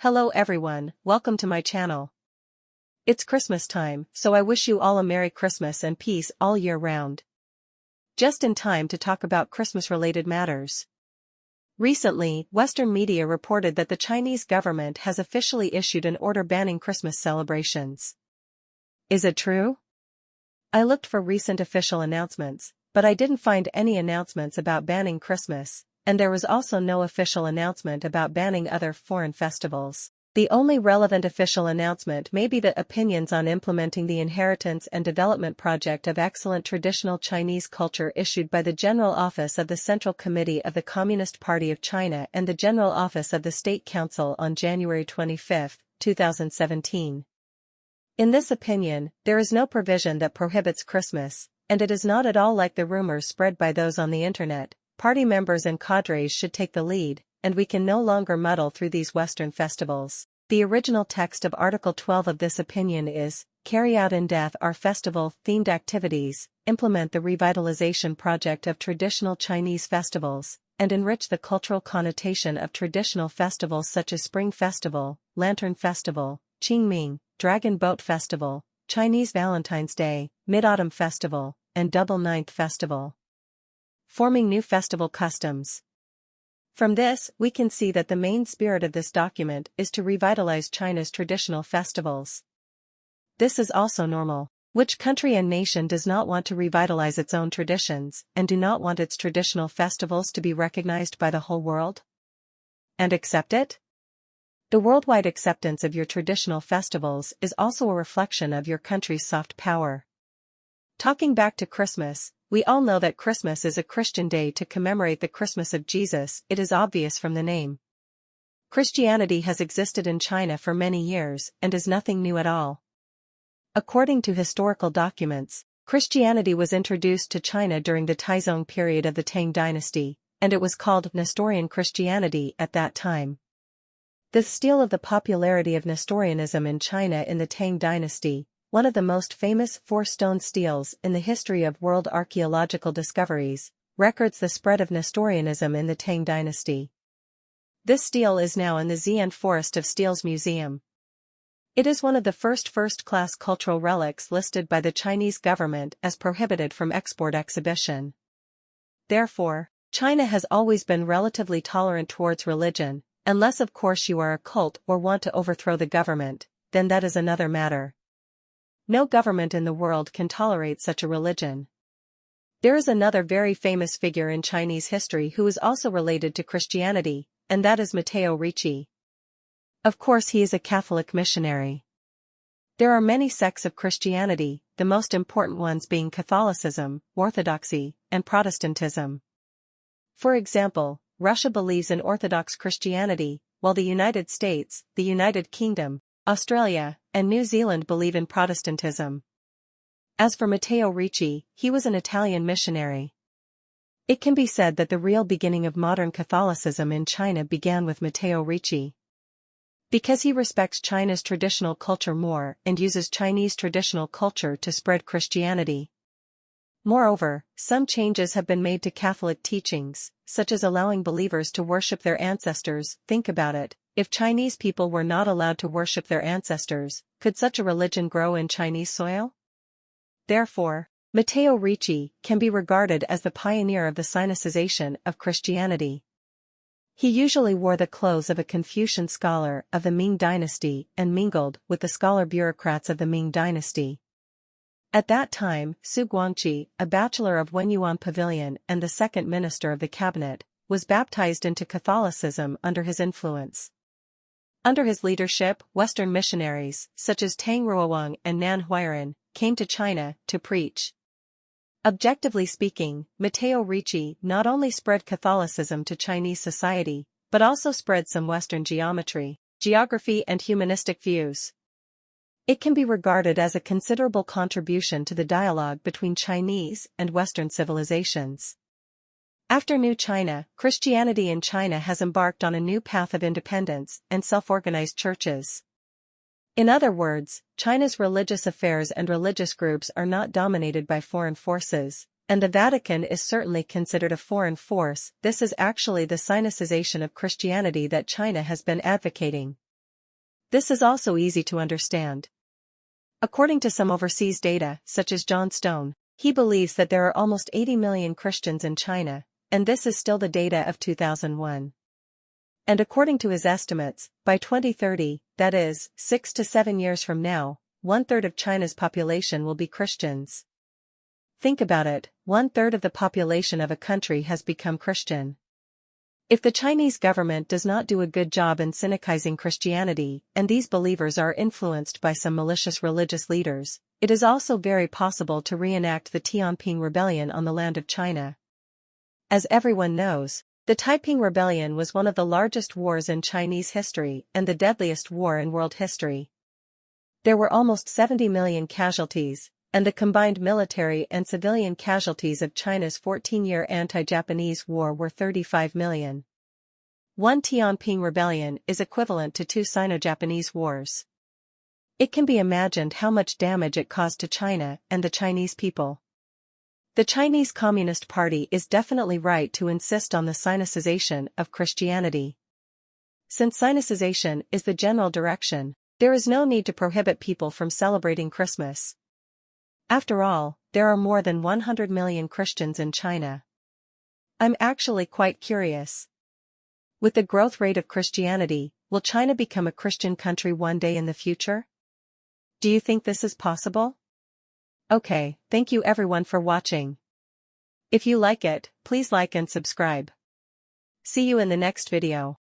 Hello everyone, welcome to my channel. It's Christmas time, so I wish you all a Merry Christmas and peace all year round. Just in time to talk about Christmas-related matters. Recently, Western media reported that the Chinese government has officially issued an order banning Christmas celebrations. Is it true? I looked for recent official announcements, but I didn't find any announcements about banning Christmas, and there was also no official announcement about banning other foreign festivals. The only relevant official announcement may be the Opinions on Implementing the Inheritance and Development Project of Excellent Traditional Chinese Culture issued by the General Office of the Central Committee of the Communist Party of China and the General Office of the State Council on January 25, 2017. In this opinion, there is no provision that prohibits Christmas, and it is not at all like the rumors spread by those on the internet. Party members and cadres should take the lead, and we can no longer muddle through these Western festivals. The original text of Article 12 of this opinion is, carry out in depth our festival-themed activities, implement the revitalization project of traditional Chinese festivals, and enrich the cultural connotation of traditional festivals such as Spring Festival, Lantern Festival, Qingming, Dragon Boat Festival, Chinese Valentine's Day, Mid-Autumn Festival, and Double Ninth Festival. Forming new festival customs. From this, we can see that the main spirit of this document is to revitalize China's traditional festivals. This is also normal. Which country and nation does not want to revitalize its own traditions and do not want its traditional festivals to be recognized by the whole world? And accept it? The worldwide acceptance of your traditional festivals is also a reflection of your country's soft power. Talking back to Christmas, we all know that Christmas is a Christian day to commemorate the Christmas of Jesus. It is obvious from the name. Christianity has existed in China for many years and is nothing new at all. According to historical documents, Christianity was introduced to China during the Taizong period of the Tang dynasty, and it was called Nestorian Christianity at that time. The steal of the popularity of Nestorianism in China in the Tang dynasty, one of the most famous four-stone steels in the history of world archaeological discoveries, records the spread of Nestorianism in the Tang dynasty. This stele is now in the Xi'an Forest of Steels Museum. It is one of the first-class cultural relics listed by the Chinese government as prohibited from export exhibition. Therefore, China has always been relatively tolerant towards religion, unless of course you are a cult or want to overthrow the government, then that is another matter. No government in the world can tolerate such a religion. There is another very famous figure in Chinese history who is also related to Christianity, and that is Matteo Ricci. Of course he is a Catholic missionary. There are many sects of Christianity, the most important ones being Catholicism, Orthodoxy, and Protestantism. For example, Russia believes in Orthodox Christianity, while the United States, the United Kingdom, Australia, and New Zealand believe in Protestantism. As for Matteo Ricci, he was an Italian missionary. It can be said that the real beginning of modern Catholicism in China began with Matteo Ricci. Because he respects China's traditional culture more and uses Chinese traditional culture to spread Christianity. Moreover, some changes have been made to Catholic teachings, such as allowing believers to worship their ancestors. Think about it. If Chinese people were not allowed to worship their ancestors, could such a religion grow in Chinese soil? Therefore, Matteo Ricci can be regarded as the pioneer of the Sinicization of Christianity. He usually wore the clothes of a Confucian scholar of the Ming dynasty and mingled with the scholar bureaucrats of the Ming dynasty. At that time, Su Guangqi, a bachelor of Wenyuan Pavilion and the second minister of the cabinet, was baptized into Catholicism under his influence. Under his leadership, Western missionaries, such as Tang Ruowang and Nan Huiran, came to China to preach. Objectively speaking, Matteo Ricci not only spread Catholicism to Chinese society, but also spread some Western geography and humanistic views. It can be regarded as a considerable contribution to the dialogue between Chinese and Western civilizations. After New China, Christianity in China has embarked on a new path of independence and self-organized churches. In other words, China's religious affairs and religious groups are not dominated by foreign forces, and the Vatican is certainly considered a foreign force. This is actually the Sinicization of Christianity that China has been advocating. This is also easy to understand. According to some overseas data, such as John Stone, he believes that there are almost 80 million Christians in China, and this is still the data of 2001. And according to his estimates, by 2030, that is, 6 to 7 years from now, 1/3 of China's population will be Christians. Think about it, 1/3 of the population of a country has become Christian. If the Chinese government does not do a good job in syncretizing Christianity, and these believers are influenced by some malicious religious leaders, it is also very possible to reenact the Tianping Rebellion on the land of China. As everyone knows, the Taiping Rebellion was one of the largest wars in Chinese history and the deadliest war in world history. There were almost 70 million casualties, and the combined military and civilian casualties of China's 14-year anti-Japanese war were 35 million. One Tianping Rebellion is equivalent to 2 Sino-Japanese wars. It can be imagined how much damage it caused to China and the Chinese people. The Chinese Communist Party is definitely right to insist on the Sinicization of Christianity. Since Sinicization is the general direction, there is no need to prohibit people from celebrating Christmas. After all, there are more than 100 million Christians in China. I'm actually quite curious. With the growth rate of Christianity, will China become a Christian country one day in the future? Do you think this is possible? Okay, thank you everyone for watching. If you like it, please like and subscribe. See you in the next video.